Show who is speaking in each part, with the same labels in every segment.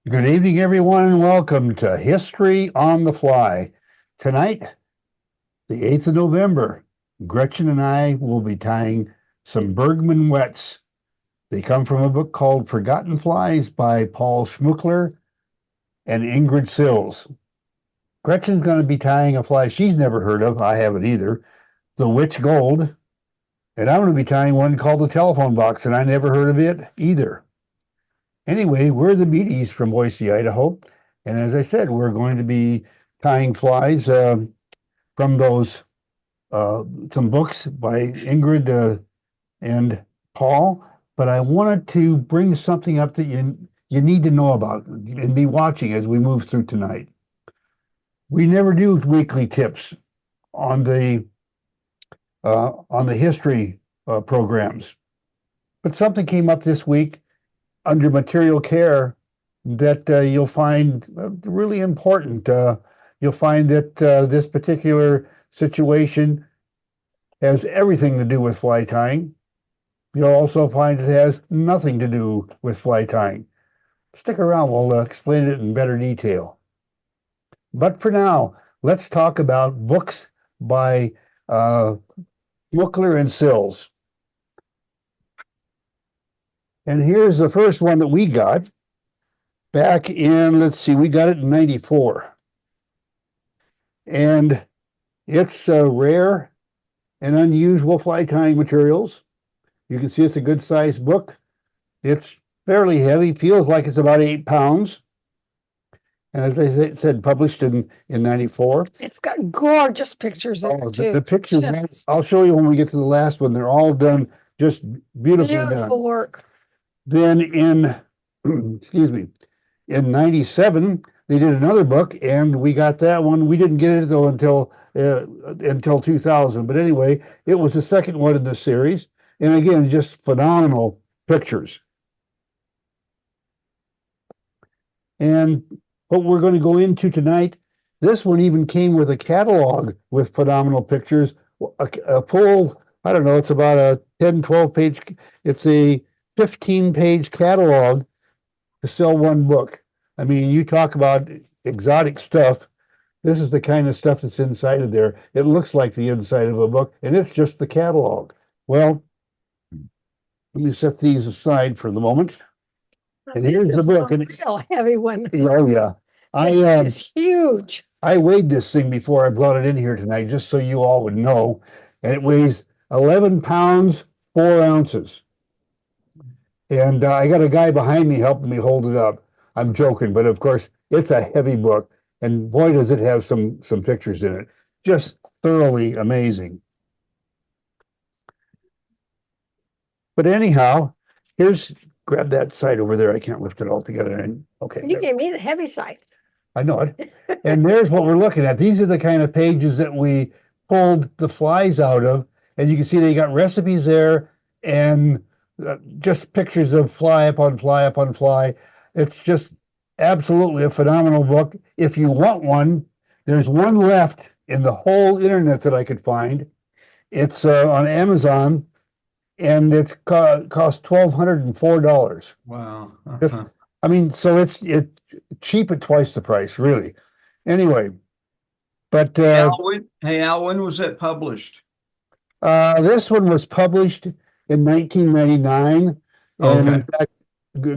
Speaker 1: Good evening, everyone, and welcome to History on the Fly. Tonight, the 8th of November, Gretchen and I will be tying some Bergman wets. They come from a book called Forgotten Flies by Paul Schmuckler and Ingrid Sills. Gretchen's going to be tying a fly she's never heard of. I haven't either. The Witch Gold. And I'm going to be tying one called the Telephone Box, and I never heard of it either. Anyway, we're the Beattys from Boise, Idaho. And as I said, we're going to be tying flies from those some books by Ingrid and Paul. But I wanted to bring something up that you need to know about and be watching as we move through tonight. We never do weekly tips on the history programs, but something came up this week under material care that you'll find really important. You'll find that this particular situation has everything to do with fly tying. You'll also find it has nothing to do with fly tying. Stick around, we'll explain it in better detail. But for now, let's talk about books by Schmuckler and Sills. And here's the first one that we got back in, let's see, we got it in 94. And it's rare and unusual fly tying materials. You can see it's a good sized book. It's fairly heavy, feels like it's about 8 pounds. And as I said, published in 94.
Speaker 2: It's got gorgeous pictures in it too.
Speaker 1: The pictures,
Speaker 2: Just
Speaker 1: I'll show you when we get to the last one. They're all done just beautifully done.
Speaker 2: beautiful work.
Speaker 1: Then in, excuse me, in 97, they did another book, and we got that one. We didn't get it though until 2000. But anyway, it was the second one in the series, and again, just phenomenal pictures. And what we're going to go into tonight, this one even came with a catalog with phenomenal pictures, a full, I don't know, it's about a 10, 12 page, it's a 15-page catalog to sell one book. I mean, you talk about exotic stuff. This is the kind of stuff that's inside of there. It looks like the inside of a book, and it's just the catalog. Well, let me set these aside for the moment. And here's the book.
Speaker 2: A real heavy one.
Speaker 1: Oh yeah,
Speaker 2: It's huge.
Speaker 1: I weighed this thing before I brought it in here tonight, just so you all would know, and it weighs 11 pounds 4 ounces. And I got a guy behind me helping me hold it up. I'm joking, but of course, it's a heavy book. And boy, does it have some pictures in it. Just thoroughly amazing. But anyhow, grab that side over there. I can't lift it all together. And okay.
Speaker 2: You gave me the heavy side.
Speaker 1: I know it. And there's what we're looking at. These are the kind of pages that we pulled the flies out of. And you can see they got recipes there and just pictures of fly upon fly upon fly. It's just absolutely a phenomenal book. If you want one, there's one left in the whole internet that I could find. It's on Amazon, and it's cost $1,204.
Speaker 3: Wow.
Speaker 1: I mean, so it's cheap at twice the price, really. Anyway, but
Speaker 3: Hey, Al, when was it published?
Speaker 1: this one was published in 1999. And in fact,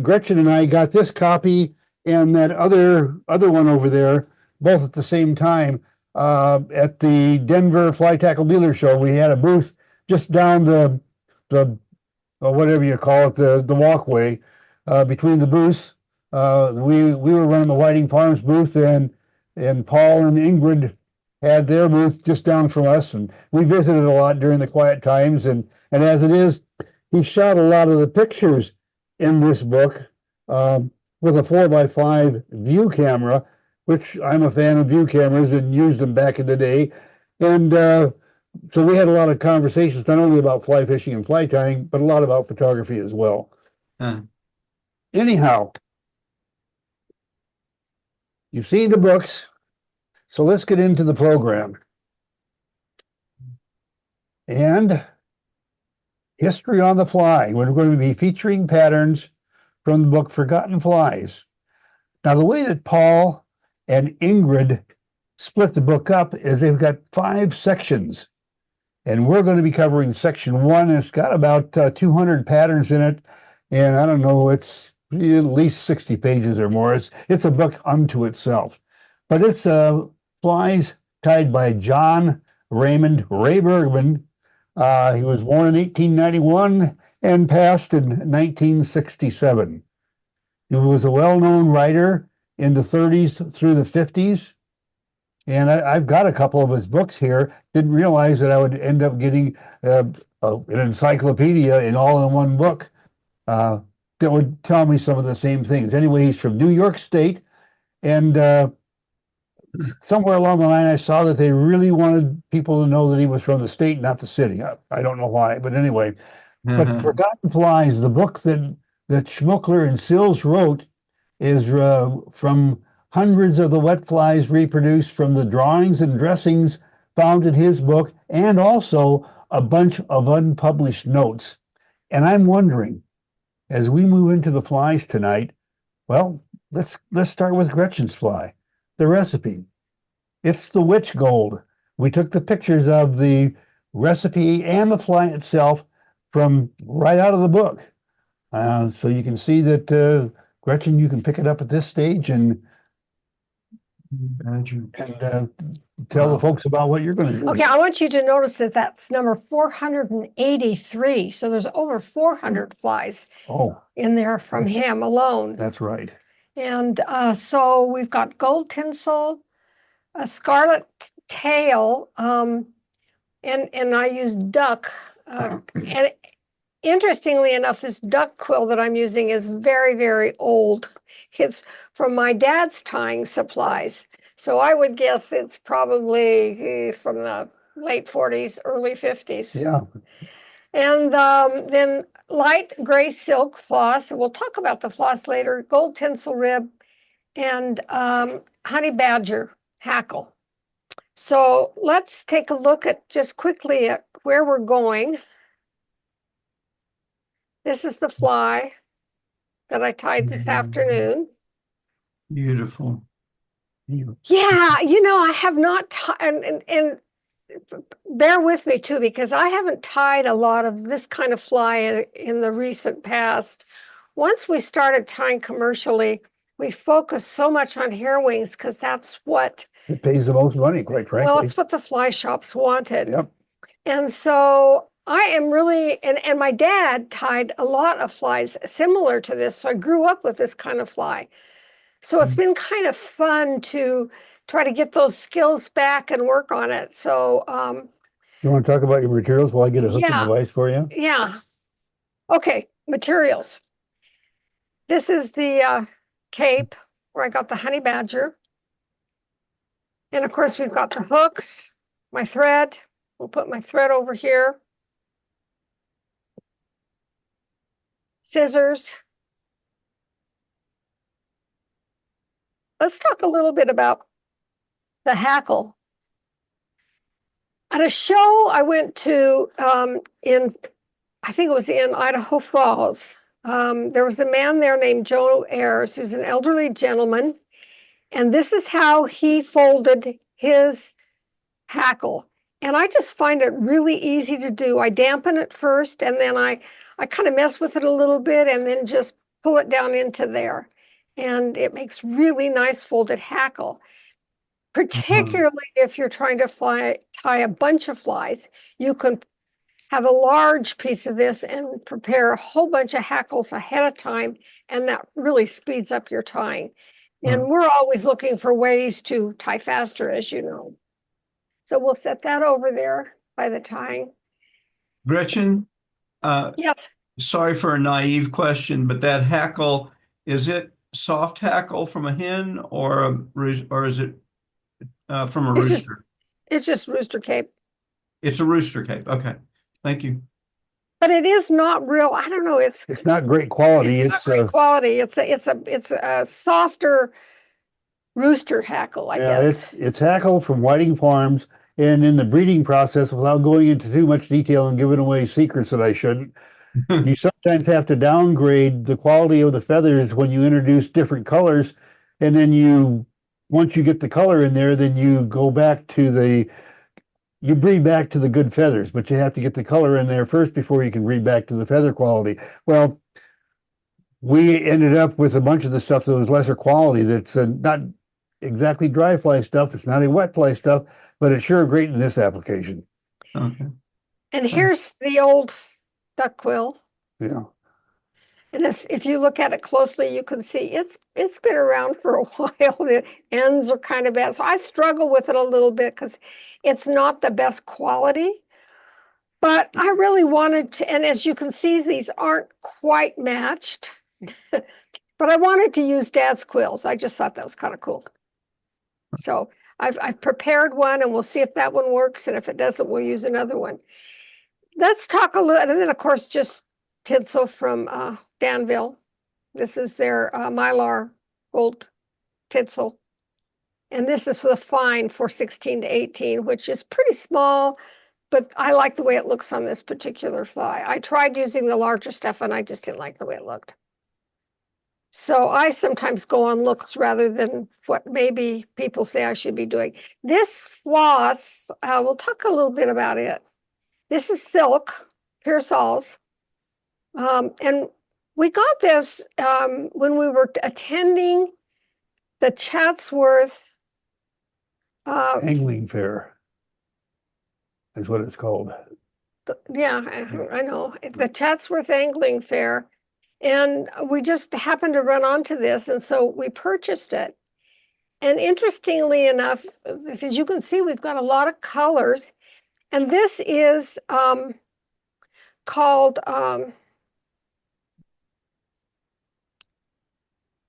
Speaker 1: Gretchen and I got this copy and that other one over there, both at the same time, at the Denver Fly Tackle Dealer Show. We had a booth just down the whatever you call it, the walkway between the booths. We were running the Whiting Farms booth, and Paul and Ingrid had their booth just down from us, and we visited a lot during the quiet times. And as it is, he shot a lot of the pictures in this book with a 4x5 view camera, which I'm a fan of view cameras and used them back in the day. And so we had a lot of conversations, not only about fly fishing and fly tying, but a lot about photography as well. Anyhow, you've seen the books, so let's get into the program. And History on the Fly. We're going to be featuring patterns from the book Forgotten Flies. Now, the way that Paul and Ingrid split the book up is they've got 5 sections. And we're going to be covering section 1. It's got about 200 patterns in it. And I don't know, it's at least 60 pages or more. It's a book unto itself. But it's flies tied by John Raymond Ray Bergman. He was born in 1891 and passed in 1967. He was a well-known writer in the 30s through the 50s. And I've got a couple of his books here. Didn't realize that I would end up getting an encyclopedia in one book that would tell me some of the same things. Anyway, he's from New York State. And somewhere along the line, I saw that they really wanted people to know that he was from the state, not the city. I don't know why, but anyway. But Forgotten Flies, the book that Schmuckler and Sills wrote, is from hundreds of the wet flies reproduced from the drawings and dressings found in his book, and also a bunch of unpublished notes. And I'm wondering, as we move into the flies tonight, well, let's start with Gretchen's fly, the recipe. It's the witch gold. We took the pictures of the recipe and the fly itself from right out of the book. So you can see that, Gretchen, you can pick it up at this stage and tell the folks about what you're going to do.
Speaker 2: Okay, I want you to notice that that's number 483. So there's over 400 flies in there from him alone.
Speaker 1: That's right.
Speaker 2: And so we've got gold tinsel, a scarlet tail, and I use duck. And interestingly enough, this duck quill that I'm using is very, very old. It's from my dad's tying supplies. So I would guess it's probably from the late 40s, early 50s.
Speaker 1: Yeah.
Speaker 2: And then light gray silk floss. We'll talk about the floss later. Gold tinsel rib and honey badger hackle. So let's take a look at just quickly at where we're going. This is the fly that I tied this afternoon.
Speaker 3: Beautiful.
Speaker 2: Yeah, you know, I have not tied, and bear with me too, because I haven't tied a lot of this kind of fly in the recent past. Once we started tying commercially, we focused so much on hair wings because that's what
Speaker 1: it pays the most money, quite frankly.
Speaker 2: Well, it's what the fly shops wanted.
Speaker 1: Yep.
Speaker 2: And so I am really, and my dad tied a lot of flies similar to this. So I grew up with this kind of fly. So it's been kind of fun to try to get those skills back and work on it. So
Speaker 1: you want to talk about your materials while I get a hooking device for you?
Speaker 2: Yeah. Okay, materials. This is the cape where I got the honey badger. And of course, we've got the hooks, my thread. We'll put my thread over here. Scissors. Let's talk a little bit about the hackle. At a show I went to I think it was in Idaho Falls. There was a man there named Joe Ayers, who's an elderly gentleman. And this is how he folded his hackle. And I just find it really easy to do. I dampen it first, and then I kind of mess with it a little bit and then just pull it down into there. And it makes really nice folded hackle. Particularly if you're trying to tie a bunch of flies, you can have a large piece of this and prepare a whole bunch of hackles ahead of time, and that really speeds up your tying. And we're always looking for ways to tie faster, as you know. So we'll set that over there by the tying.
Speaker 3: Gretchen,
Speaker 2: Yes.
Speaker 3: sorry for a naive question, but that hackle, is it soft hackle from a hen or is it from a rooster?
Speaker 2: It's just rooster cape.
Speaker 3: It's a rooster cape. Okay. Thank you.
Speaker 2: But it is not real. I don't know. It's
Speaker 1: not great quality.
Speaker 2: It's not great quality. It's a softer rooster hackle, I guess.
Speaker 1: It's hackle from Whiting Farms, and in the breeding process, without going into too much detail and giving away secrets that I shouldn't, you sometimes have to downgrade the quality of the feathers when you introduce different colors And then once you get the color in there, then you go back to you breed back to the good feathers, but you have to get the color in there first before you can breed back to the feather quality. Well, we ended up with a bunch of the stuff that was lesser quality that's not exactly dry fly stuff. It's not a wet fly stuff, but it's sure great in this application.
Speaker 3: Okay.
Speaker 2: And here's the old duck quill.
Speaker 1: Yeah.
Speaker 2: And if you look at it closely, you can see it's been around for a while. The ends are kind of bad. So I struggle with it a little bit because it's not the best quality. But I really wanted to, and as you can see, these aren't quite matched. But I wanted to use Dad's quills. I just thought that was kind of cool. So I've prepared one, and we'll see if that one works. And if it doesn't, we'll use another one. Let's talk a little, and then of course, just tinsel from Danville. This is their Mylar gold tinsel. And this is the fine for 16 to 18, which is pretty small, but I like the way it looks on this particular fly. I tried using the larger stuff and I just didn't like the way it looked. So I sometimes go on looks rather than what maybe people say I should be doing. This floss, we'll talk a little bit about it. This is silk, Pearsall's. And we got this when we were attending the Chatsworth
Speaker 1: Angling fair is what it's called.
Speaker 2: Yeah, I know. The Chatsworth Angling Fair. And we just happened to run onto this, and so we purchased it. And interestingly enough, as you can see, we've got a lot of colors. And this is called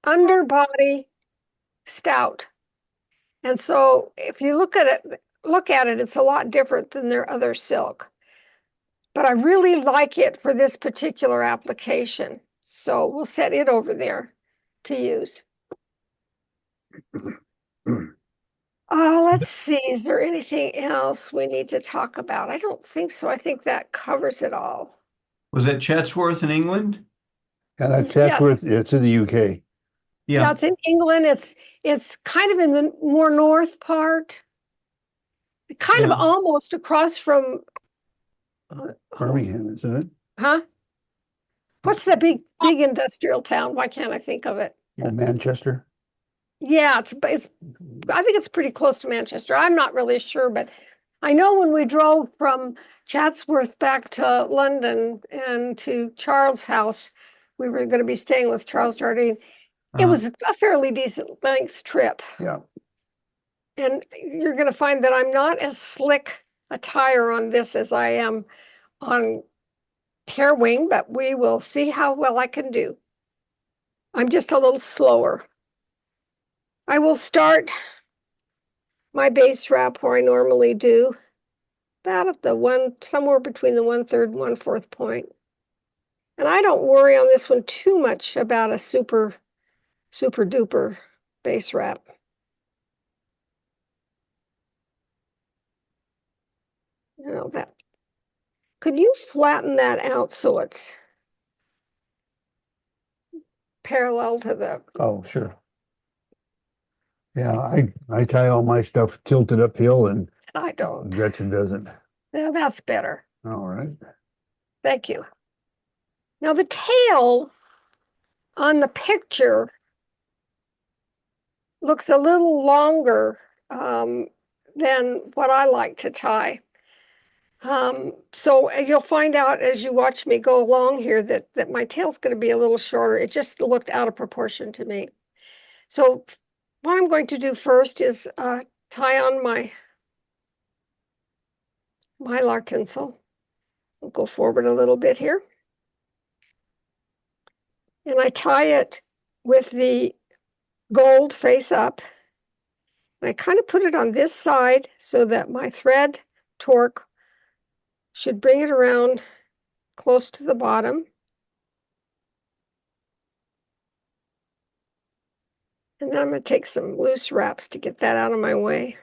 Speaker 2: Underbody Stout. And so if you look at it, it's a lot different than their other silk. But I really like it for this particular application. So we'll set it over there to use. Let's see, is there anything else we need to talk about? I don't think so. I think that covers it all.
Speaker 3: Was that Chatsworth in England?
Speaker 1: Yeah, that's Chatsworth. It's in the UK.
Speaker 2: Yeah, it's in England. It's kind of in the more north part, kind of almost across from
Speaker 1: Birmingham, isn't it?
Speaker 2: Huh? What's the big industrial town? Why can't I think of it?
Speaker 1: Oh, Manchester.
Speaker 2: Yeah, it's I think it's pretty close to Manchester. I'm not really sure, but I know when we drove from Chatsworth back to London and to Charles' house, we were going to be staying with Charles Jardine. It was a fairly decent length trip.
Speaker 1: Yeah.
Speaker 2: And you're going to find that I'm not as slick a tire on this as I am on hair wing, but we will see how well I can do. I'm just a little slower. I will start my base wrap where I normally do, about at the somewhere between the 1/3 and 1/4 point. And I don't worry on this one too much about a super duper base wrap. You know that. Could you flatten that out so it's parallel to the?
Speaker 1: Oh, sure. Yeah, I tie all my stuff tilted uphill, and
Speaker 2: I don't.
Speaker 1: Gretchen doesn't.
Speaker 2: Now that's better.
Speaker 1: All right.
Speaker 2: Thank you. Now the tail on the picture looks a little longer than what I like to tie. So you'll find out as you watch me go along here that my tail's going to be a little shorter. It just looked out of proportion to me. So what I'm going to do first is tie on my Mylar tinsel. I'll go forward a little bit here. And I tie it with the gold face up. And I kind of put it on this side so that my thread torque should bring it around close to the bottom. And then I'm going to take some loose wraps to get that out of my way.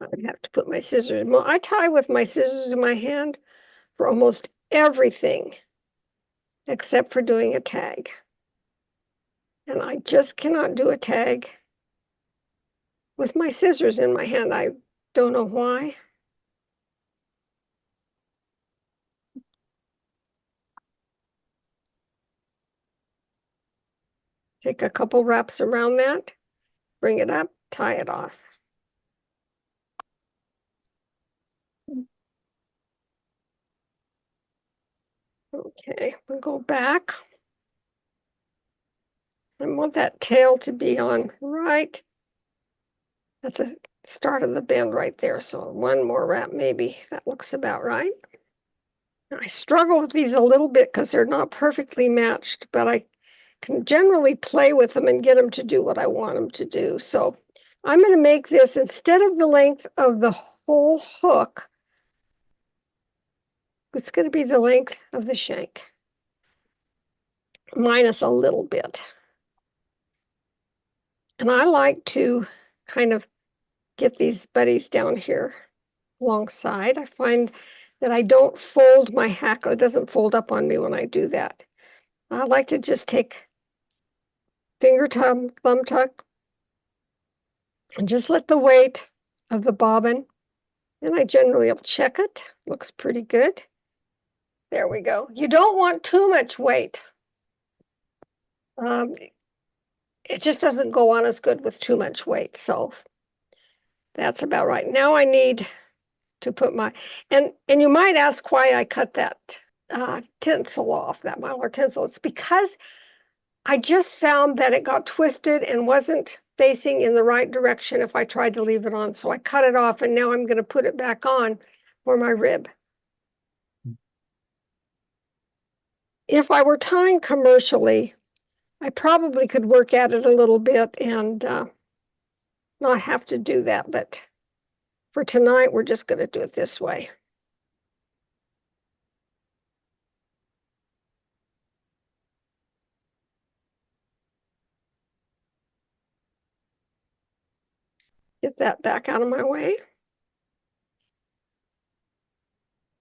Speaker 2: I have to put my scissors. I tie with my scissors in my hand for almost everything except for doing a tag. And I just cannot do a tag with my scissors in my hand. I don't know why. Take a couple wraps around that, bring it up, tie it off. Okay, we'll go back. I want that tail to be on right at the start of the bend right there. So one more wrap, maybe. That looks about right. I struggle with these a little bit because they're not perfectly matched, but I can generally play with them and get them to do what I want them to do. So I'm going to make this, instead of the length of the whole hook, it's going to be the length of the shank, minus a little bit. And I like to kind of get these buddies down here alongside. I find that I don't fold my hackle. It doesn't fold up on me when I do that. I like to just take finger thumb tuck and just let the weight of the bobbin, and I generally will check it. Looks pretty good. There we go. You don't want too much weight. It just doesn't go on as good with too much weight. So that's about right. Now I need to put my, and you might ask why I cut that tinsel off, that mylar tinsel. It's because I just found that it got twisted and wasn't facing in the right direction if I tried to leave it on. So I cut it off, and now I'm going to put it back on for my rib. If I were tying commercially, I probably could work at it a little bit and not have to do that. But for tonight, we're just going to do it this way. Get that back out of my way.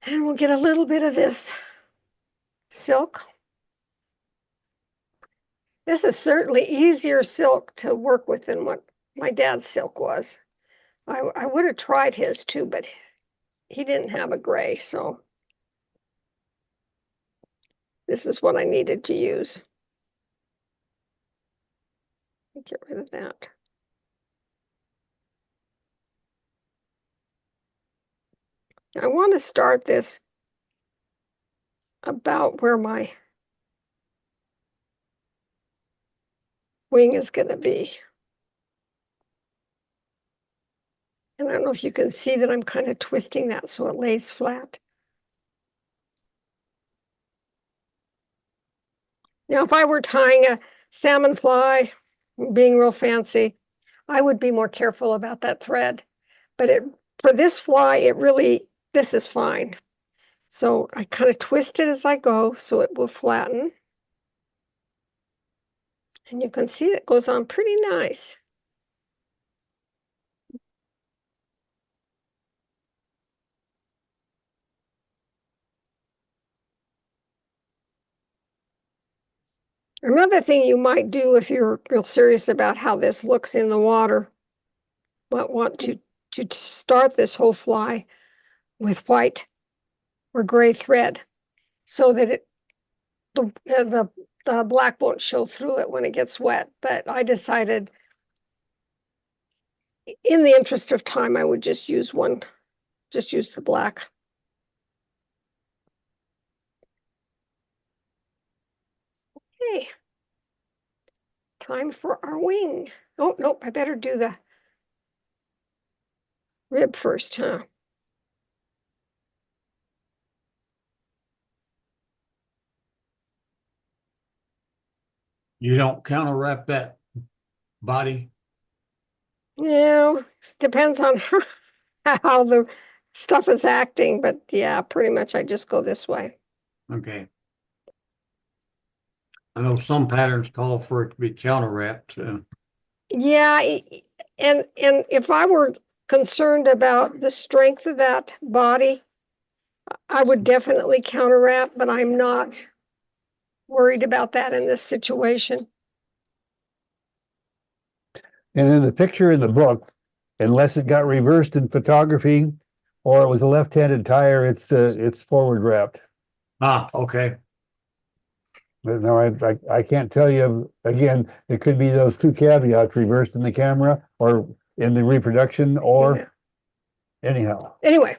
Speaker 2: And we'll get a little bit of this silk. This is certainly easier silk to work with than what my dad's silk was. I would have tried his too, but he didn't have a gray, so this is what I needed to use. Get rid of that. I want to start this about where my wing is going to be. And I don't know if you can see that I'm kind of twisting that so it lays flat. Now, if I were tying a salmon fly, being real fancy, I would be more careful about that thread. But for this fly, this is fine. So I kind of twist it as I go so it will flatten. And you can see it goes on pretty nice. Another thing you might do if you're real serious about how this looks in the water, might want to start this whole fly with white or gray thread so that the black won't show through it when it gets wet. But I decided, in the interest of time, I would just use the black. Okay. Time for our wing. Oh, nope, I better do the rib first, huh?
Speaker 4: You don't counter wrap that body?
Speaker 2: Yeah, depends on how the stuff is acting, but yeah, pretty much I just go this way.
Speaker 4: Okay. I know some patterns call for it to be counter wrapped.
Speaker 2: Yeah, and if I were concerned about the strength of that body, I would definitely counter wrap, but I'm not worried about that in this situation.
Speaker 1: And in the picture in the book, unless it got reversed in photography or it was a left-handed tire, it's forward wrapped.
Speaker 4: Ah, okay.
Speaker 1: But no, I can't tell you. Again, it could be those two caveats reversed in the camera or in the reproduction or
Speaker 2: Yeah.
Speaker 1: anyhow.
Speaker 2: Anyway,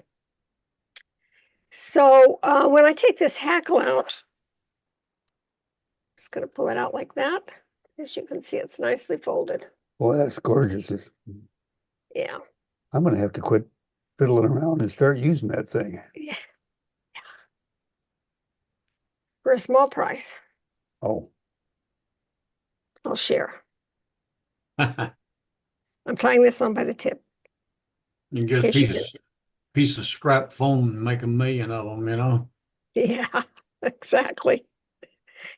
Speaker 2: so when I take this hackle out, just going to pull it out like that. As you can see, it's nicely folded.
Speaker 1: Well, that's gorgeous.
Speaker 2: Yeah.
Speaker 1: I'm going to have to quit fiddling around and start using that thing.
Speaker 2: Yeah. For a small price,
Speaker 1: Oh,
Speaker 2: I'll share.
Speaker 4: You
Speaker 2: I'm tying this on by the tip.
Speaker 4: get a
Speaker 2: Case you
Speaker 4: piece of scrap foam and make 1,000,000 of them, you know?
Speaker 2: Yeah, exactly.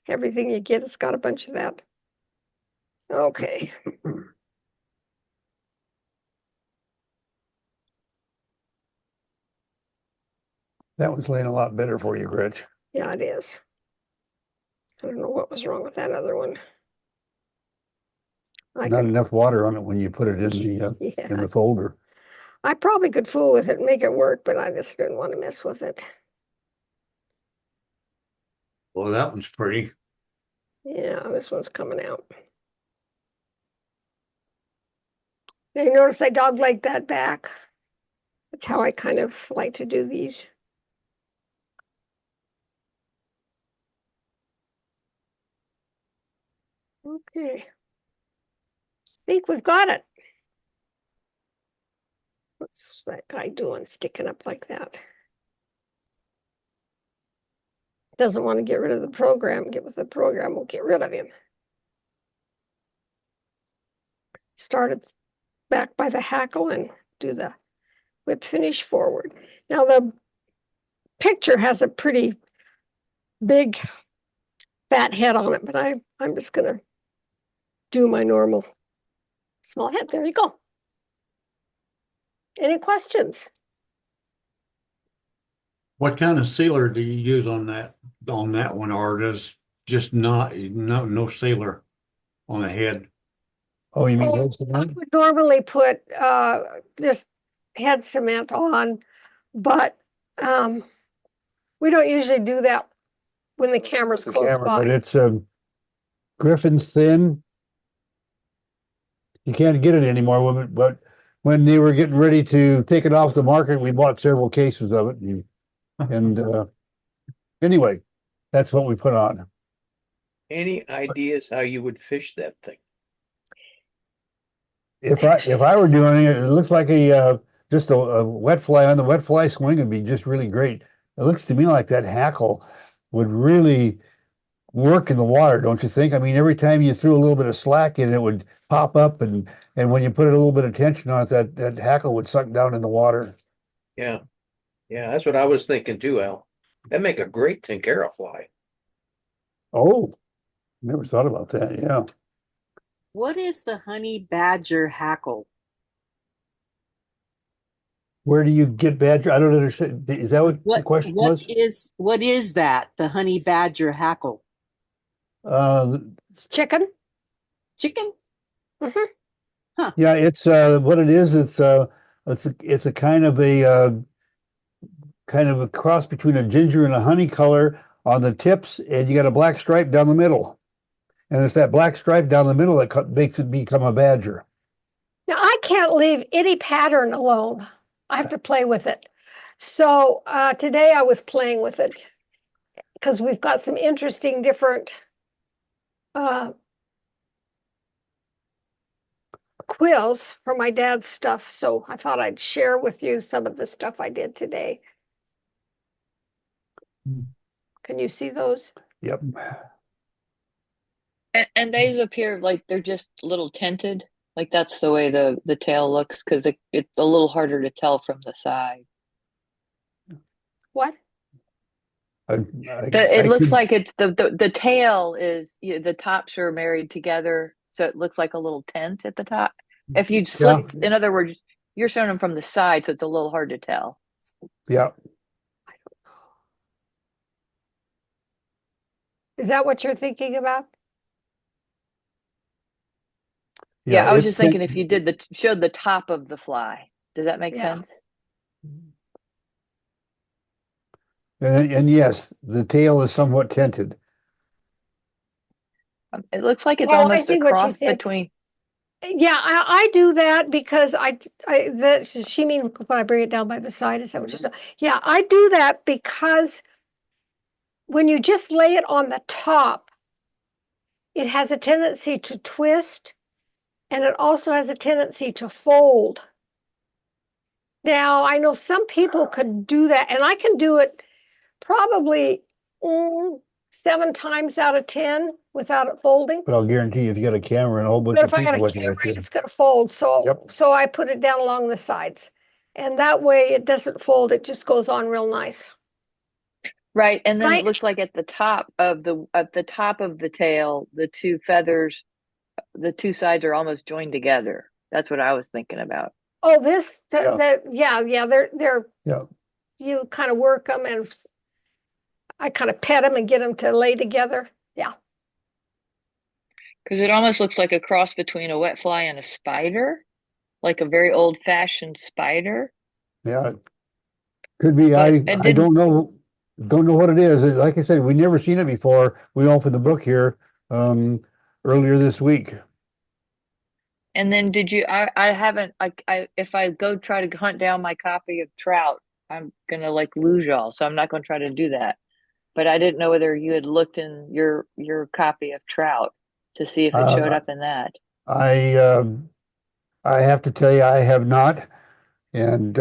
Speaker 2: Everything you get has got a bunch of that. Okay.
Speaker 1: that one's laying a lot better for you, Gretch.
Speaker 2: Yeah, it is. I don't know what was wrong with that other one. I
Speaker 1: Not
Speaker 2: could,
Speaker 1: enough water on it when you put it in
Speaker 2: yeah,
Speaker 1: the folder.
Speaker 2: I probably could fool with it and make it work, but I just didn't want to mess with it.
Speaker 4: Well, that one's pretty.
Speaker 2: Yeah, this one's coming out. Now, you notice I dogleg that back. That's how I kind of like to do these. Okay. I think we've got it. What's that guy doing sticking up like that? Doesn't want to get rid of the program. Get with the program, we'll get rid of him. Started back by the hackle and do the whip finish forward. Now the picture has a pretty big fat head on it, but I'm just gonna do my normal small head. There you go. Any questions?
Speaker 4: What kind of sealer do you use on that one, or does just no sealer on the head?
Speaker 1: Oh, you mean
Speaker 2: Oh,
Speaker 1: those
Speaker 2: I
Speaker 1: ones?
Speaker 2: would normally put just head cement on, but we don't usually do that when the camera's
Speaker 1: The
Speaker 2: close
Speaker 1: camera, but
Speaker 2: by.
Speaker 1: it's Griffin's thin. You can't get it anymore. But when they were getting ready to take it off the market, we bought several cases of it. And anyway, that's what we put on.
Speaker 5: Any ideas how you would fish that thing?
Speaker 1: If I were doing it, it looks like just a wet fly on the wet fly swing would be just really great. It looks to me like that hackle would really work in the water, don't you think? I mean, every time you threw a little bit of slack in, it would pop up, and when you put a little bit of tension on it, that hackle would suck down in the water.
Speaker 5: Yeah. Yeah, that's what I was thinking too, Al. That'd make a great Tenkara fly.
Speaker 1: Oh, never thought about that. Yeah.
Speaker 6: What is the honey badger hackle?
Speaker 1: Where do you get badger? I don't understand. Is that what the question was?
Speaker 6: What is that? The honey badger hackle?
Speaker 2: It's chicken.
Speaker 6: Chicken?
Speaker 1: Yeah, it's what it is. It's a kind of a cross between a ginger and a honey color on the tips, and you got a black stripe down the middle. And it's that black stripe down the middle that makes it become a badger.
Speaker 2: Now I can't leave any pattern alone. I have to play with it. So today I was playing with it because we've got some interesting different quills for my dad's stuff. So I thought I'd share with you some of the stuff I did today. Can you see those?
Speaker 1: Yep.
Speaker 7: And these appear like they're just a little tinted. Like that's the way the tail looks because it's a little harder to tell from the side.
Speaker 2: What?
Speaker 7: It looks like it's the tail is the tops are married together, so it looks like a little tint at the top. If you flip, in other words, you're showing them from the side, so it's a little hard to tell.
Speaker 1: Yeah.
Speaker 2: Is that what you're thinking about?
Speaker 7: Yeah, I was
Speaker 1: it's
Speaker 7: just thinking
Speaker 1: sent-
Speaker 7: if you did showed the top of the fly. Does that make
Speaker 2: Yeah.
Speaker 7: sense?
Speaker 1: and yes, the tail is somewhat tinted.
Speaker 7: It looks like it's
Speaker 2: Oh, I
Speaker 7: almost a
Speaker 2: see what
Speaker 7: cross
Speaker 2: she's saying.
Speaker 7: between.
Speaker 2: Yeah, I do that because that she mean when I bring it down by the side, is that what she's doing? Yeah, I do that because when you just lay it on the top, it has a tendency to twist and it also has a tendency to fold. Now, I know some people could do that, and I can do it probably 7 times out of 10 without it folding.
Speaker 1: But I'll guarantee you, if you got a camera and a whole bunch
Speaker 2: But
Speaker 1: of
Speaker 2: if I got
Speaker 1: people
Speaker 2: a
Speaker 1: looking
Speaker 2: camera,
Speaker 1: at you,
Speaker 2: it's gonna fold, so
Speaker 1: Yep.
Speaker 2: I put it down along the sides. And that way it doesn't fold, it just goes on real nice.
Speaker 7: Right, and then
Speaker 2: Right.
Speaker 7: it looks like at the top of the tail, the two feathers, the two sides are almost joined together. That's what I was thinking about.
Speaker 2: Oh,
Speaker 1: Yeah.
Speaker 2: they're,
Speaker 1: yeah.
Speaker 2: you kind of work them and I kind of pet them and get them to lay together. Yeah.
Speaker 7: Because it almost looks like a cross between a wet fly and a spider, like a very old-fashioned spider.
Speaker 1: Yeah, could be.
Speaker 7: But
Speaker 1: I
Speaker 7: it
Speaker 1: I
Speaker 7: didn't.
Speaker 1: don't know what it is. Like I said, we never seen it before. We opened the book here earlier this week.
Speaker 7: And then did you? I haven't. If I go try to hunt down my copy of Trout, I'm gonna like lose y'all. So I'm not gonna try to do that. But I didn't know whether you had looked in your copy of Trout to see if it showed
Speaker 1: Uh,
Speaker 7: up in that.
Speaker 1: I have to tell you, I have not, and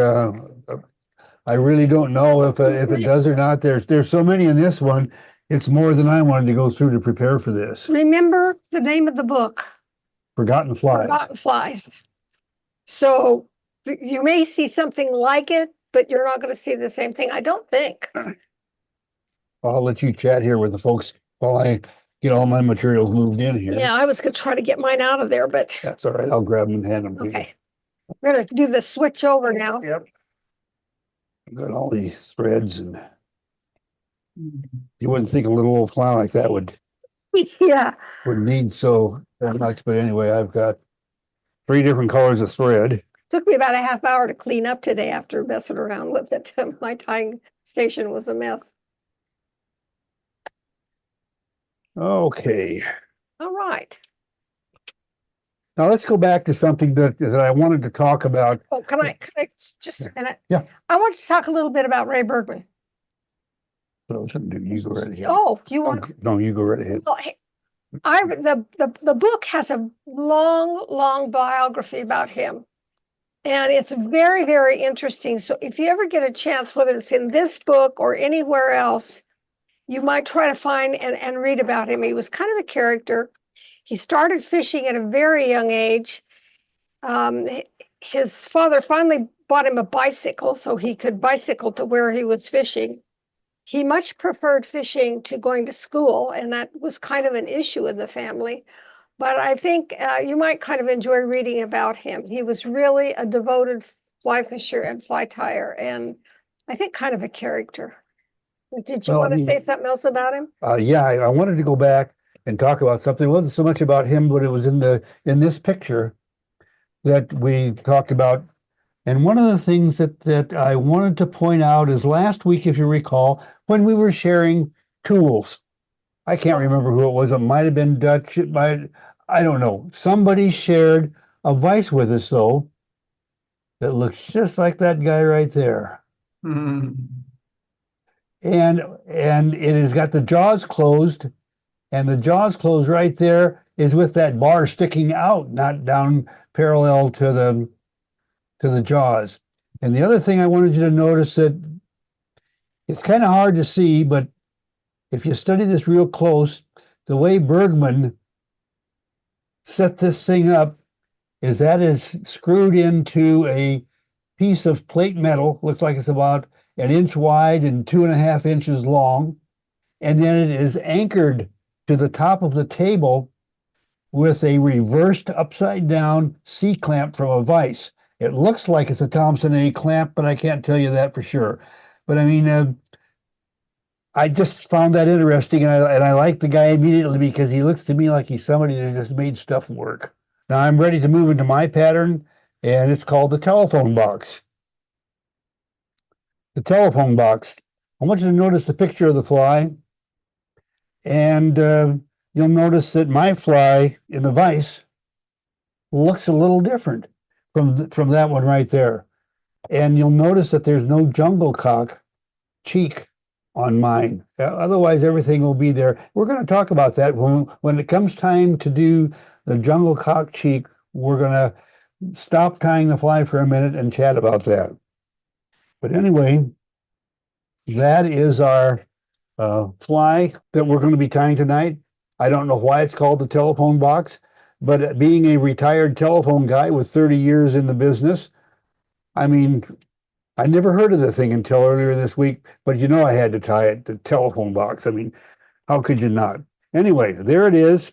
Speaker 1: I really don't know if it does or not. There's so many in this one. It's more than I wanted to go through to prepare for this.
Speaker 2: Remember the name of the book,
Speaker 1: Forgotten Flies.
Speaker 2: Forgotten Flies. So you may see something like it, but you're not going to see the same thing, I don't think.
Speaker 1: I'll let you chat here with the folks while I get all my materials moved in here.
Speaker 2: Yeah, I was going to try to get mine out of there, but
Speaker 1: That's all right. I'll grab them and hand them to you.
Speaker 2: okay. We're going to do the switch over now.
Speaker 1: Yep. I've got all these threads, and you wouldn't think a little old fly like that would
Speaker 2: Yeah.
Speaker 1: need so much, but anyway, I've got 3 different colors of thread.
Speaker 2: Took me about a half hour to clean up today after messing around with it. My tying station was a mess.
Speaker 1: Okay.
Speaker 2: All right.
Speaker 1: Now let's go back to something that I wanted to talk about.
Speaker 2: Oh, can I just a minute?
Speaker 1: Yeah.
Speaker 2: I want to talk a little bit about Ray Bergman.
Speaker 1: What I was going to do, you go right ahead.
Speaker 2: Oh, you want
Speaker 1: No, you go right ahead.
Speaker 2: well, hey, the book has a long biography about him. And it's very, very interesting. So if you ever get a chance, whether it's in this book or anywhere else, you might try to find and read about him. He was kind of a character. He started fishing at a very young age. His father finally bought him a bicycle so he could bicycle to where he was fishing. He much preferred fishing to going to school, and that was kind of an issue in the family. But I think you might kind of enjoy reading about him. He was really a devoted fly fisher and fly tyer, and I think kind of a character. Did you
Speaker 1: Well,
Speaker 2: want to say something else about him?
Speaker 1: Yeah, I wanted to go back and talk about something. It wasn't so much about him, but it was in this picture that we talked about. And one of the things that I wanted to point out is last week, if you recall, when we were sharing tools. I can't remember who it was. It might have been Dutch. I don't know. Somebody shared a vise with us, though, that looks just like that guy right there.
Speaker 3: Mhm.
Speaker 1: And it has got the jaws closed, and the jaws closed right there is with that bar sticking out, not down parallel to the jaws. And the other thing I wanted you to notice that it's kind of hard to see, but if you study this real close, the way Bergman set this thing up is that is screwed into a piece of plate metal, looks like it's about 1 inch wide and 2.5 inches long. And then it is anchored to the top of the table with a reversed upside down C-clamp from a vise. It looks like it's a Thompson A clamp, but I can't tell you that for sure. But I mean, I just found that interesting, and I like the guy immediately because he looks to me like he's somebody that just made stuff work. Now I'm ready to move into my pattern, and it's called the telephone box. The telephone box. I want you to notice the picture of the fly, and you'll notice that my fly in the vise looks a little different from that one right there. And you'll notice that there's no jungle cock cheek on mine. Otherwise, everything will be there. We're going to talk about that when it comes time to do the jungle cock cheek. We're going to stop tying the fly for a minute and chat about that. But anyway, that is our fly that we're going to be tying tonight. I don't know why it's called the telephone box, but being a retired telephone guy with 30 years in the business, I mean, I never heard of the thing until earlier this week, but you know I had to tie it, the telephone box. I mean, how could you not? Anyway, there it is.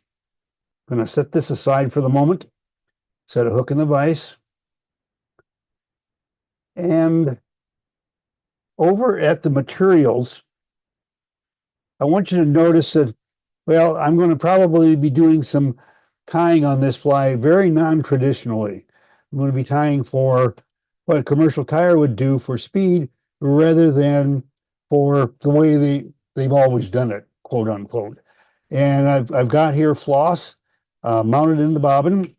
Speaker 1: I'm going to set this aside for the moment, set a hook in the vise. And over at the materials, I want you to notice that, well, I'm going to probably be doing some tying on this fly very non-traditionally. I'm going to be tying for what a commercial tire would do for speed rather than for the way they've always done it, quote unquote. And I've got here floss mounted in the bobbin,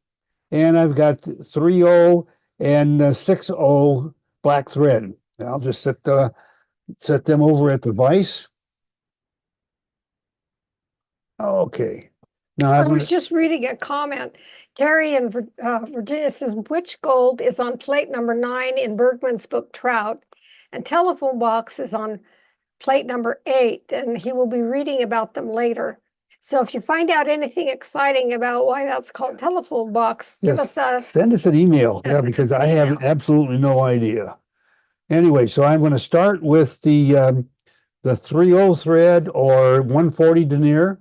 Speaker 1: and I've got 3/0 and 6/0 black thread. I'll just set them over at the vise. Okay. Now
Speaker 2: I was just reading a comment. Terry in Virginia says, which gold is on plate number 9 in Bergman's book Trout, and telephone box is on plate number 8, and he will be reading about them later. So if you find out anything exciting about why that's called telephone box, give us
Speaker 1: send us an email. Yeah, because I have absolutely no idea. Anyway, so I'm going to start with the 3/0 thread or 140 denier.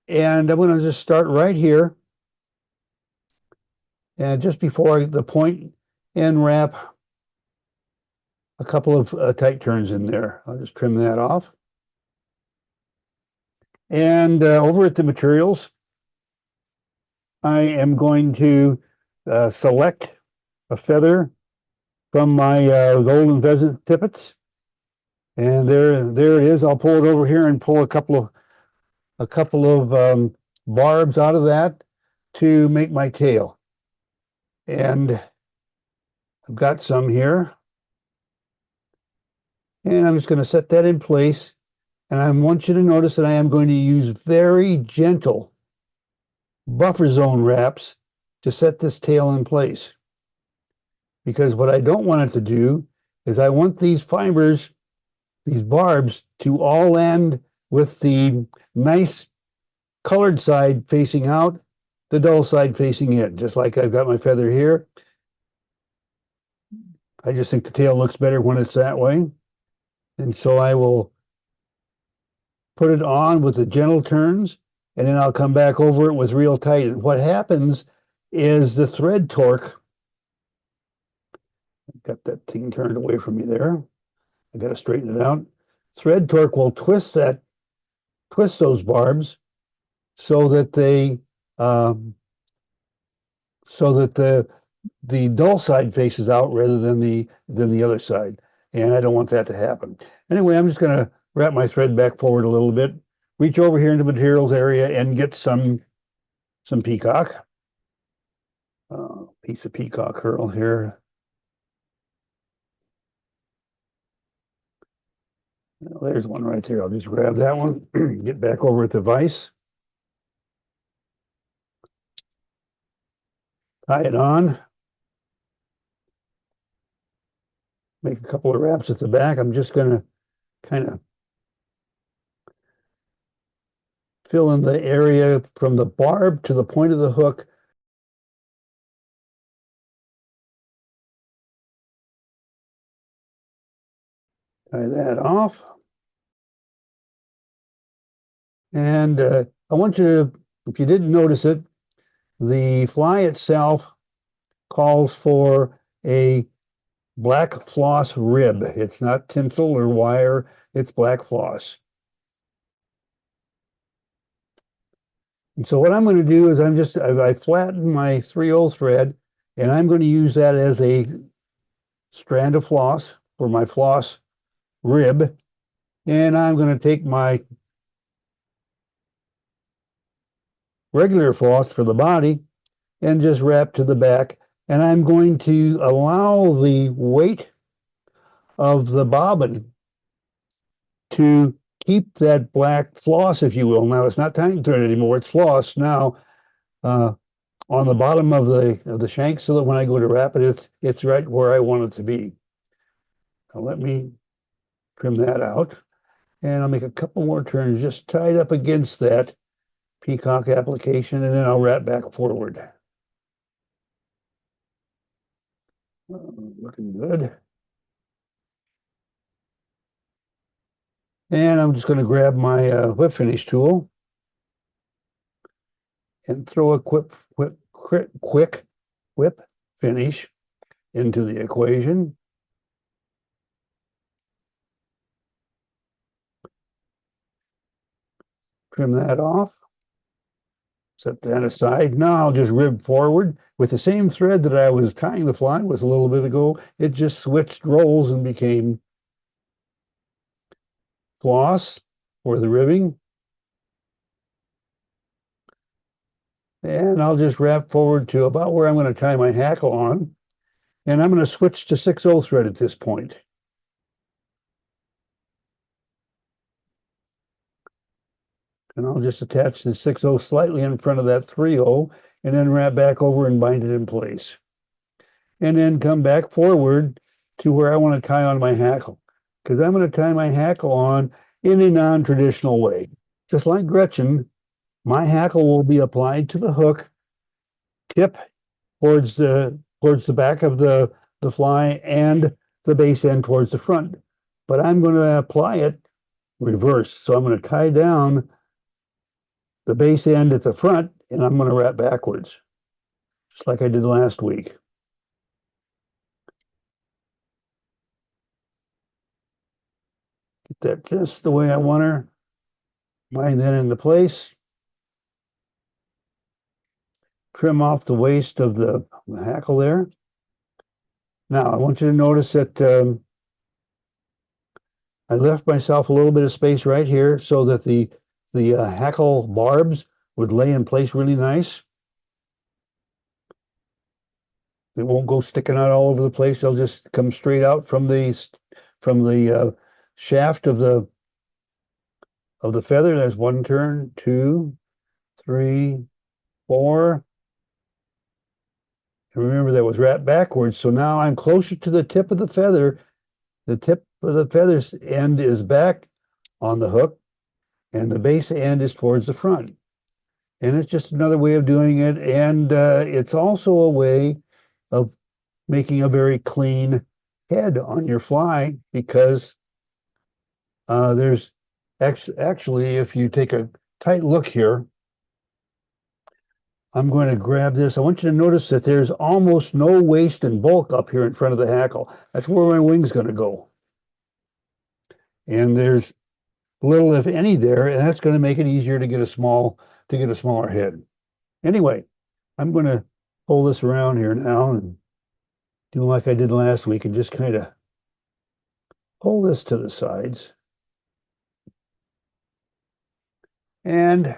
Speaker 1: And I'm going to just start right here. And just before the point and wrap a couple of tight turns in there. I'll just trim that off. And over at the materials, I am going to select a feather from my golden pheasant tippets. And there it is. I'll pull it over here and pull a couple of barbs out of that to make my tail. And I've got some here. And I'm just going to set that in place. And I want you to notice that I am going to use very gentle buffer zone wraps to set this tail in place. Because what I don't want it to do is I want these fibers, these barbs, to all end with the nice colored side facing out, the dull side facing in, just like I've got my feather here. I just think the tail looks better when it's that way. And so I will put it on with the gentle turns, and then I'll come back over it with real tight. And what happens is the thread torque, I've got that thing turned away from me there. I got to straighten it out. Thread torque will twist those barbs so that they the dull side faces out rather than the other side. And I don't want that to happen. Anyway, I'm just going to wrap my thread back forward a little bit, reach over here into the materials area and get some peacock. Piece of peacock curl here. Well, there's one right there. I'll just grab that one, get back over at the vise. Tie it on. Make a couple of wraps at the back. I'm just going to kind of fill in the area from the barb to the point of the hook. Tie that off. And I want you to, if you didn't notice it, the fly itself calls for a black floss rib. It's not tinsel or wire, it's black floss. And so what I'm going to do is I flattened my 3/0 thread, and I'm going to use that as a strand of floss for my floss rib. And I'm going to take my regular floss for the body and just wrap to the back. And I'm going to allow the weight of the bobbin to keep that black floss, if you will. Now it's not tying thread anymore; it's floss now on the bottom of the shank, so that when I go to wrap it, it's right where I want it to be. Now let me trim that out, and I'll make a couple more turns just tied up against that peacock application, and then I'll wrap back forward. Looking good. And I'm just going to grab my whip finish tool and throw a quick whip finish into the equation. Trim that off. Set that aside. Now I'll just rib forward with the same thread that I was tying the fly with a little bit ago. It just switched roles and became floss for the ribbing. And I'll just wrap forward to about where I'm going to tie my hackle on. And I'm going to switch to 6/0 thread at this point. And I'll just attach the 6/0 slightly in front of that 3/0 and then wrap back over and bind it in place. And then come back forward to where I want to tie on my hackle, because I'm going to tie my hackle on in a non-traditional way. Just like Gretchen, my hackle will be applied to the hook, tip towards the back of the fly, and the base end towards the front. But I'm going to apply it reverse. So I'm going to tie down the base end at the front, and I'm going to wrap backwards, just like I did last week. Get that just the way I want her. Bind that into place. Trim off the waist of the hackle there. Now, I want you to notice that I left myself a little bit of space right here so that the hackle barbs would lay in place really nice. They won't go sticking out all over the place. They'll just come straight out from the shaft of the feather. There's one turn, 2, 3, 4. And remember, that was wrapped backwards. So now I'm closer to the tip of the feather. The tip of the feather's end is back on the hook, and the base end is towards the front. And it's just another way of doing it. And it's also a way of making a very clean head on your fly, because there's actually, if you take a tight look here, I'm going to grab this. I want you to notice that there's almost no waste and bulk up here in front of the hackle. That's where my wing's going to go. And there's little, if any, there, and that's going to make it easier to get a smaller head. Anyway, I'm going to pull this around here now and do like I did last week and just kind of pull this to the sides. And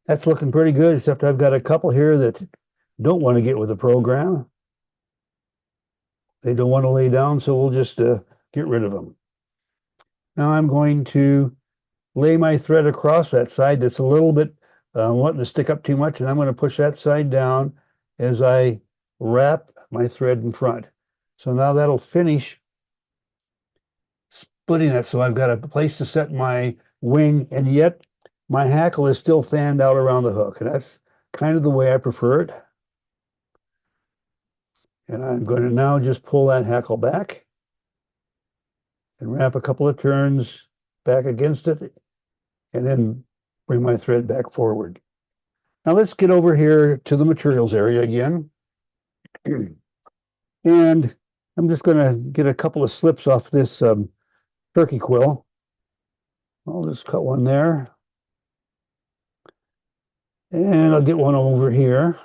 Speaker 1: that's looking pretty good, except I've got a couple here that don't want to get with the program. They don't want to lay down, so we'll just get rid of them. Now I'm going to lay my thread across that side that's a little bit wanting to stick up too much, and I'm going to push that side down as I wrap my thread in front. So now that'll finish splitting that, so I've got a place to set my wing, and yet my hackle is still fanned out around the hook, and that's kind of the way I prefer it. And I'm going to now just pull that hackle back and wrap a couple of turns back against it, and then bring my thread back forward. Now let's get over here to the materials area again. And I'm just going to get a couple of slips off this turkey quill. I'll just cut one there. And I'll get one over here.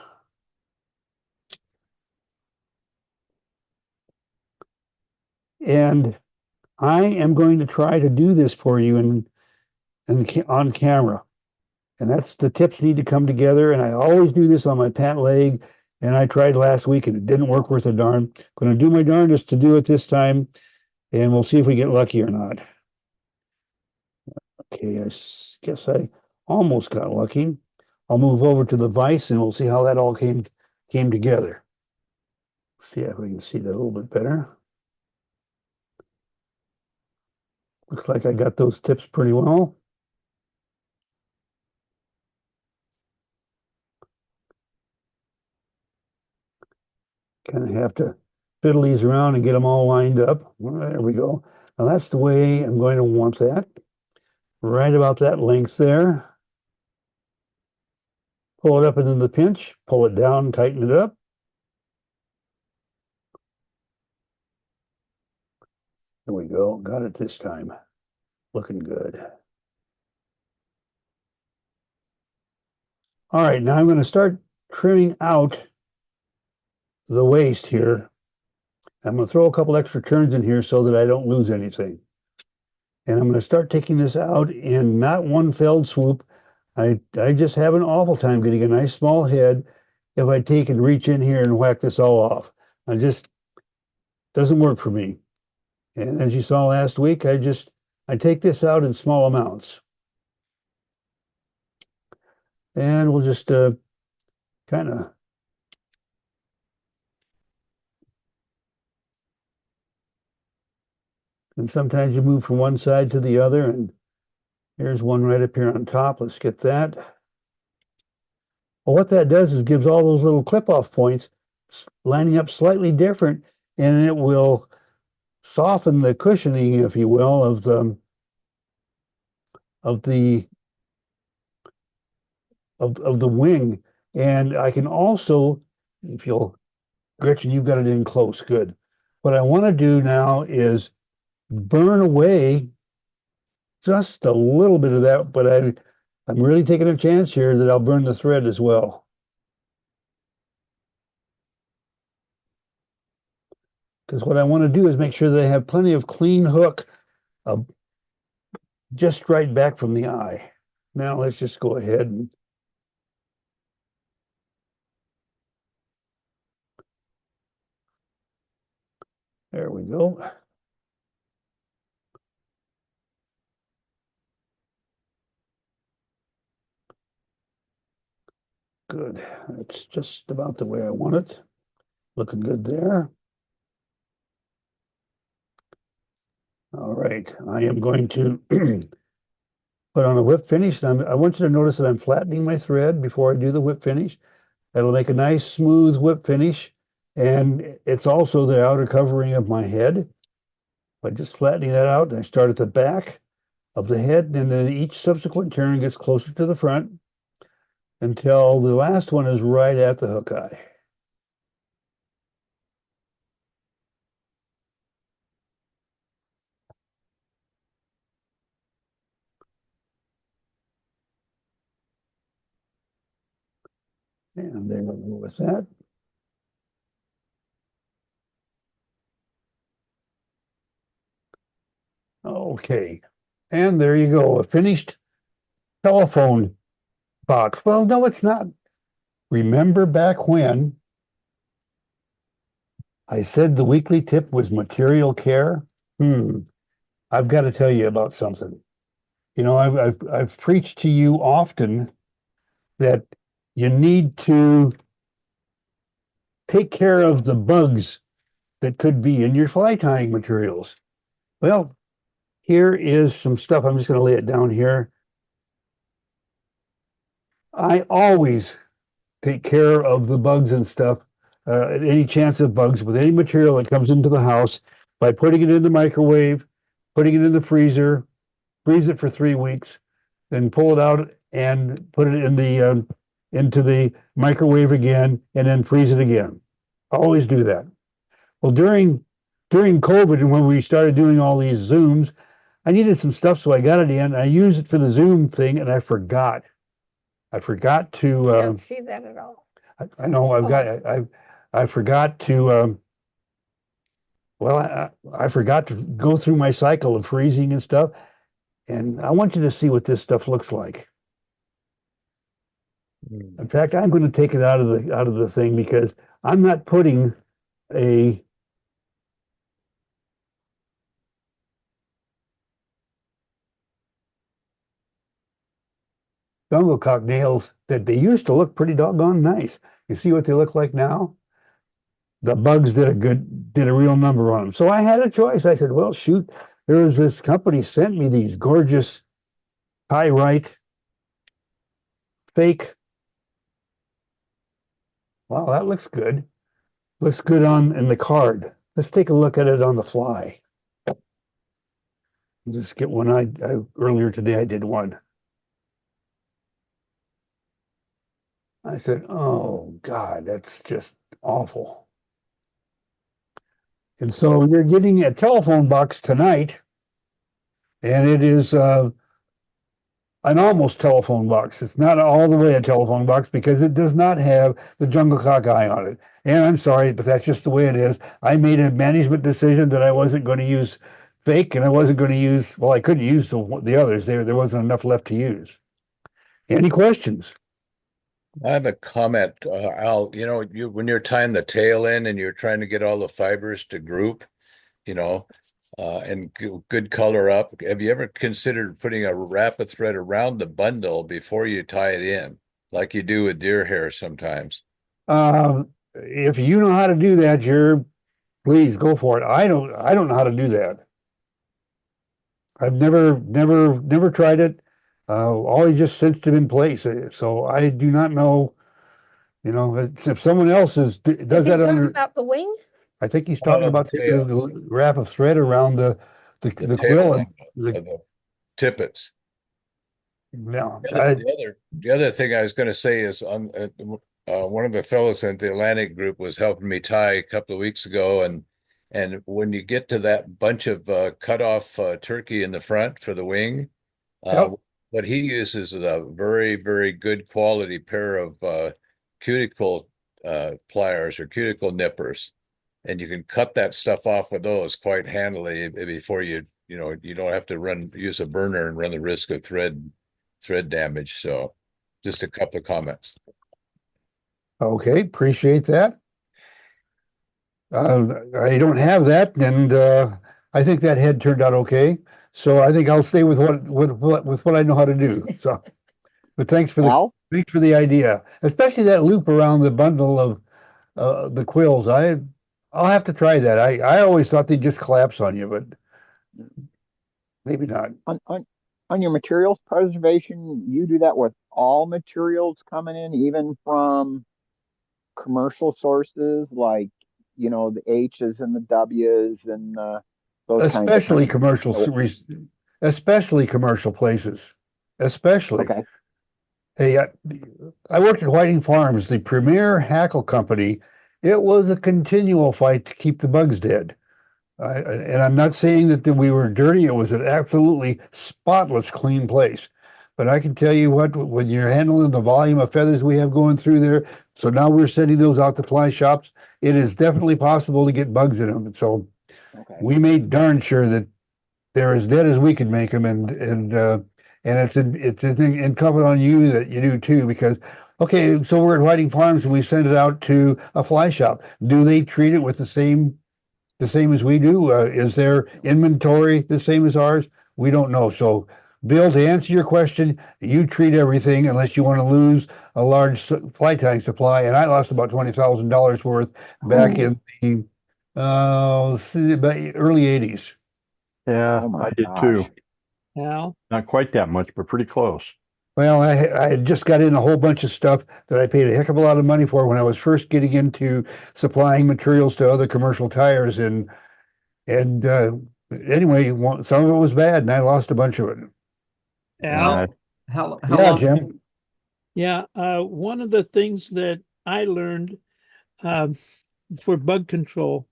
Speaker 1: And I am going to try to do this for you on camera. And that's the tips need to come together. And I always do this on my pant leg. And I tried last week and it didn't work worth a darn. Going to do my darndest to do it this time. And we'll see if we get lucky or not. Okay, I guess I almost got lucky. I'll move over to the vise and we'll see how that all came together. See if we can see that a little bit better. Looks like I got those tips pretty well. Kind of have to fiddle these around and get them all lined up. Well, there we go. Now that's the way I'm going to want that. Right about that length there. Pull it up into the pinch, pull it down, tighten it up. There we go. Got it this time. Looking good. All right, now I'm going to start trimming out the waist here. I'm going to throw a couple extra turns in here so that I don't lose anything. And I'm going to start taking this out in not one fell swoop. I just have an awful time getting a nice small head if I take and reach in here and whack this all off. I just doesn't work for me. And as you saw last week, I take this out in small amounts. And we'll just kind of and sometimes you move from one side to the other, and here's one right up here on top. Let's get that. Well, what that does is gives all those little clip-off points lining up slightly different, and it will soften the cushioning, if you will, of the wing. And I can also, if you'll, Gretchen, you've got it in close, good. What I want to do now is burn away just a little bit of that, but I'm really taking a chance here that I'll burn the thread as well. Because what I want to do is make sure that I have plenty of clean hook just right back from the eye. Now let's just go ahead and there we go. Good. That's just about the way I want it. Looking good there. All right. I am going to put on a whip finish. I want you to notice that I'm flattening my thread before I do the whip finish. That'll make a nice smooth whip finish. And it's also the outer covering of my head. By just flattening that out, I start at the back of the head, and then each subsequent turn gets closer to the front until the last one is right at the hook eye. And there we go with that. Okay, and there you go, a finished telephone box. Well, no, it's not. Remember back when I said the weekly tip was material care? I've got to tell you about something. You know, I've preached to you often that you need to take care of the bugs that could be in your fly tying materials. Well, here is some stuff. I'm just going to lay it down here. I always take care of the bugs and stuff, any chance of bugs with any material that comes into the house by putting it in the microwave, putting it in the freezer, freeze it for 3 weeks, then pull it out and put it in the into the microwave again, and then freeze it again. Always do that. Well, during COVID and when we started doing all these Zooms, I needed some stuff, so I got it in. I used it for the Zoom thing, and I forgot. I forgot to,
Speaker 2: Can't see that at all.
Speaker 1: I know I've got, I forgot to, well, I forgot to go through my cycle of freezing and stuff. And I want you to see what this stuff looks like. In fact, I'm going to take it out of the thing because I'm not putting a jungle cock nails that they used to look pretty doggone nice. You see what they look like now? The bugs did a real number on them. So I had a choice. I said, well, shoot, there was this company sent me these gorgeous pyrite fake. Wow, that looks good. Looks good in the card. Let's take a look at it on the fly. Just get one. I earlier today I did one. I said, oh God, that's just awful. And so you're getting a telephone box tonight, and it is an almost telephone box. It's not all the way a telephone box because it does not have the jungle cock eye on it. And I'm sorry, but that's just the way it is. I made a management decision that I wasn't going to use fake, and I wasn't going to use, well, I couldn't use the others. There wasn't enough left to use. Any questions?
Speaker 8: I have a comment, Al. When you're tying the tail in and you're trying to get all the fibers to group, and good color up. Have you ever considered putting a wrap of thread around the bundle before you tie it in, like you do with deer hair sometimes?
Speaker 1: If you know how to do that, please go for it. I don't know how to do that. I've never tried it. Always just sensed it in place. So I do not know, if someone else does
Speaker 2: Is he
Speaker 1: that
Speaker 2: talking
Speaker 1: under,
Speaker 2: about the wing?
Speaker 1: I think he's talking about taking the wrap of thread around the
Speaker 8: The
Speaker 1: quill
Speaker 8: tail
Speaker 1: and
Speaker 8: of the tippets.
Speaker 1: no.
Speaker 8: The other thing I was going to say is one of the fellows in the Atlantic group was helping me tie a couple of weeks ago, and when you get to that bunch of cut off turkey in the front for the wing,
Speaker 1: Yep.
Speaker 8: what he uses is a very, very good quality pair of cuticle pliers or cuticle nippers, and you can cut that stuff off with those quite handily before you don't have to use a burner and run the risk of thread damage. So just a couple of comments.
Speaker 1: Okay, appreciate that. I don't have that, and I think that head turned out okay. So I think I'll stay with what I know how to do. So, but thanks for the idea, especially that loop around the bundle of the quills. I'll have to try that. I always thought they'd just collapse on you, but maybe not.
Speaker 9: On your materials preservation, you do that with all materials coming in, even from commercial sources like the H's and the W's and those kinds of
Speaker 1: Especially
Speaker 9: things.
Speaker 1: especially commercial places, especially.
Speaker 9: Okay.
Speaker 1: Hey, I worked at Whiting Farms, the premier hackle company. It was a continual fight to keep the bugs dead. And I'm not saying that we were dirty. It was an absolutely spotless, clean place. But I can tell you what, when you're handling the volume of feathers we have going through there, so now we're sending those out to fly shops, it is definitely possible to get bugs in them. So we made darn sure that they're as dead as we could make them, and it's incumbent on you that you do too, because okay, so we're at Whiting Farms and we send it out to a fly shop. Do they treat it with the same as we do? Is their inventory the same as ours? We don't know. So, Bill, to answer your question, you treat everything unless you want to lose a large fly tying supply. And I lost about $20,000 worth back in the early 80s.
Speaker 10: Yeah,
Speaker 9: Oh my
Speaker 10: I did
Speaker 9: gosh.
Speaker 10: too.
Speaker 11: Al?
Speaker 10: Not quite that much, but pretty close.
Speaker 1: Well, I had just got in a whole bunch of stuff that I paid a heck of a lot of money for when I was first getting into supplying materials to other commercial tires, and anyway, some of it was bad, and I lost a bunch of it.
Speaker 11: Al?
Speaker 3: How
Speaker 1: Yeah,
Speaker 3: long?
Speaker 1: Jim.
Speaker 11: Yeah, one of the things that I learned for bug control,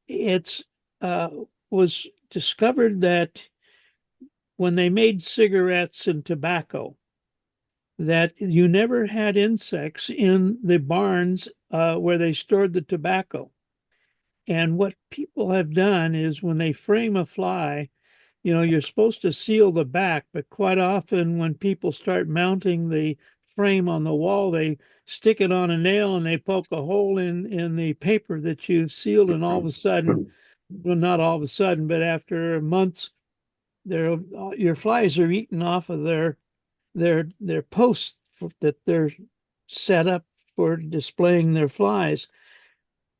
Speaker 11: it's was discovered that when they made cigarettes and tobacco, that you never had insects in the barns where they stored the tobacco. And what people have done is when they frame a fly, you're supposed to seal the back, but quite often when people start mounting the frame on the wall, they stick it on a nail and they poke a hole in the paper that you've sealed, and all of a sudden, well, not all of a sudden, but after months, your flies are eaten off of their posts that they're set up for displaying their flies.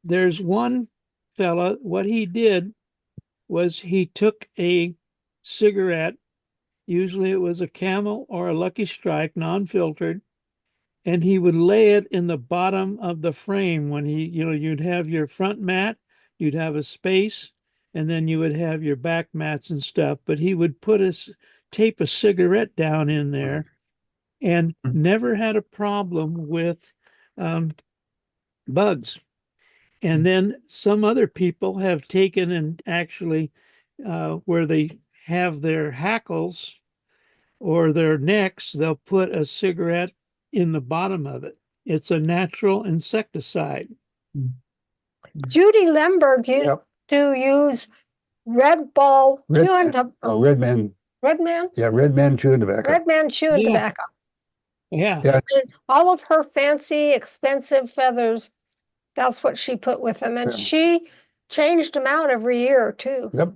Speaker 11: There's one fella, what he did was he took a cigarette, usually it was a Camel or a Lucky Strike, non-filtered, and he would lay it in the bottom of the frame when you'd have your front mat, you'd have a space, and then you would have your back mats and stuff. But he would tape a cigarette down in there and never had a problem with bugs. And then some other people have taken and actually where they have their hackles or their necks, they'll put a cigarette in the bottom of it. It's a natural insecticide.
Speaker 2: Judy Lemberg used to use Red Man.
Speaker 1: Red Man.
Speaker 2: Red Man?
Speaker 1: Yeah, Red Man chewing tobacco.
Speaker 2: Red Man chewing
Speaker 11: Yeah.
Speaker 2: tobacco.
Speaker 11: Yeah.
Speaker 1: Yeah,
Speaker 2: And all of her fancy, expensive feathers, that's what she put with them. And
Speaker 1: Yeah.
Speaker 2: she changed them out every year or two.
Speaker 1: yep.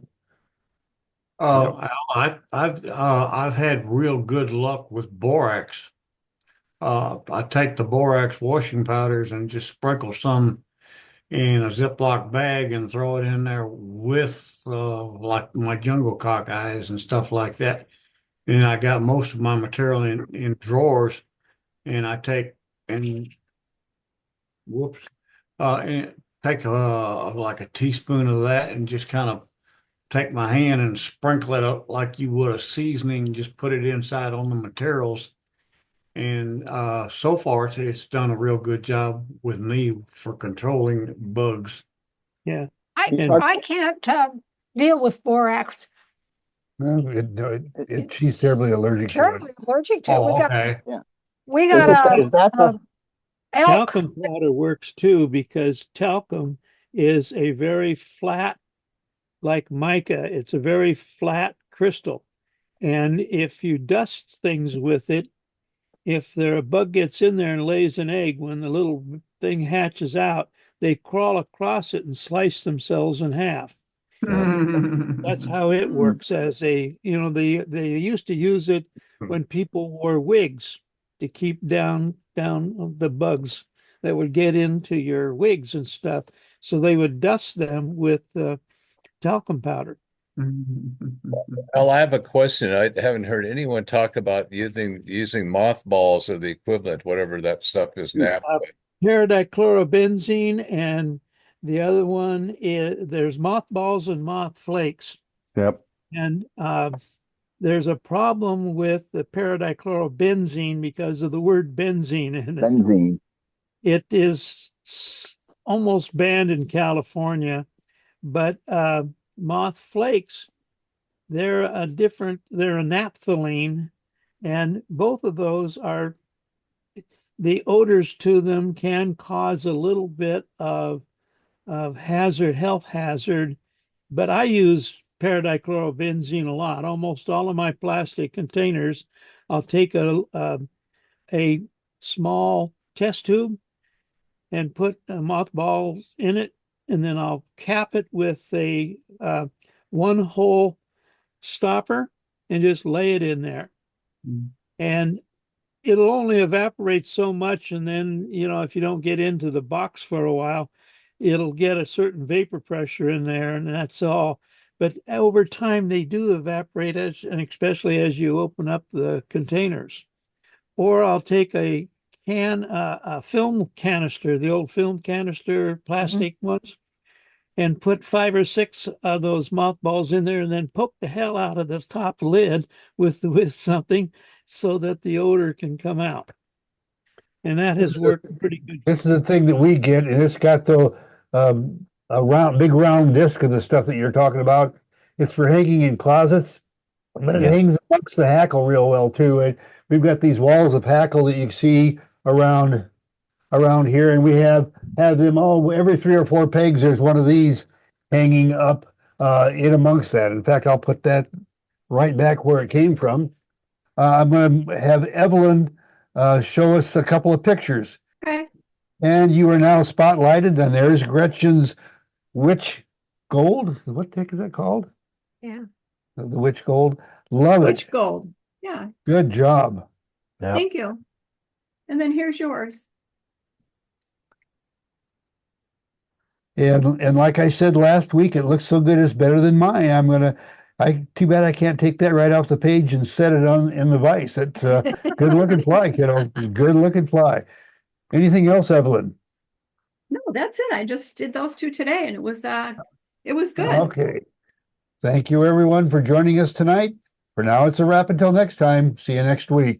Speaker 4: I've had real good luck with borax. I take the borax washing powders and just sprinkle some in a Ziploc bag and throw it in there with like my jungle cock eyes and stuff like that. And I got most of my material in drawers, and I take and take like a teaspoon of that and just kind of take my hand and sprinkle it up like you would a seasoning, just put it inside on the materials. And so far, it's done a real good job with me for controlling bugs.
Speaker 11: Yeah.
Speaker 2: I can't deal with borax.
Speaker 1: No, she's terribly allergic to it.
Speaker 2: Terribly allergic to it.
Speaker 4: Oh, okay.
Speaker 2: We
Speaker 9: Is
Speaker 2: got
Speaker 9: that the
Speaker 2: elk.
Speaker 11: Talcum powder works too, because talcum is a very flat, like mica, it's a very flat crystal. And if you dust things with it, if a bug gets in there and lays an egg, when the little thing hatches out, they crawl across it and slice themselves in half. That's how it works as they used to use it when people wore wigs to keep down the bugs that would get into your wigs and stuff. So they would dust them with talcum powder.
Speaker 8: Well, I have a question. I haven't heard anyone talk about using mothballs or the equivalent, whatever that stuff is now.
Speaker 11: Paradichlorobenzene, and the other one is there's mothballs and moth flakes.
Speaker 10: Yep.
Speaker 11: And there's a problem with the paradichlorobenzene because of the word benzene in it.
Speaker 9: benzene?
Speaker 11: It is almost banned in California, but moth flakes, they're a naphthalene, and both of those are, the odors to them can cause a little bit of health hazard, but I use paradichlorobenzene a lot. Almost all of my plastic containers, I'll take a small test tube and put mothballs in it, and then I'll cap it with a one hole stopper and just lay it in there. And it'll only evaporate so much, and then if you don't get into the box for a while, it'll get a certain vapor pressure in there, and that's all. But over time they do evaporate, and especially as you open up the containers. Or I'll take a film canister, the old film canister plastic ones, and put 5 or 6 of those mothballs in there, and then poke the hell out of the top lid with something so that the odor can come out. And that has worked pretty good.
Speaker 1: This is the thing that we get, and it's got the big round disc of the stuff that you're talking about. It's for hanging in closets. But it
Speaker 8: Yeah.
Speaker 1: hangs amongst the hackle real well too. We've got these walls of hackle that you can see around here, and we have them all every 3 or 4 pegs. There's one of these hanging up in amongst that. In fact, I'll put that right back where it came from. I'm going to have Evelyn show us a couple of pictures.
Speaker 12: Okay.
Speaker 1: And you are now spotlighted, and there's Gretchen's witch gold. What the heck is that called?
Speaker 12: Yeah.
Speaker 1: The witch gold. Love
Speaker 12: Witch
Speaker 1: it.
Speaker 12: gold. Yeah.
Speaker 1: Good job.
Speaker 10: Yeah.
Speaker 12: Thank you. And then here's yours.
Speaker 1: And like I said last week, it looks so good it's better than mine. Too bad I can't take that right off the page and set it on in the vise. It's good looking fly, kiddo. Good looking fly. Anything else, Evelyn?
Speaker 12: No, that's it. I just did those 2 today and it was good.
Speaker 1: Okay. Thank you everyone for joining us tonight. For now, it's a wrap until next time. See you next week.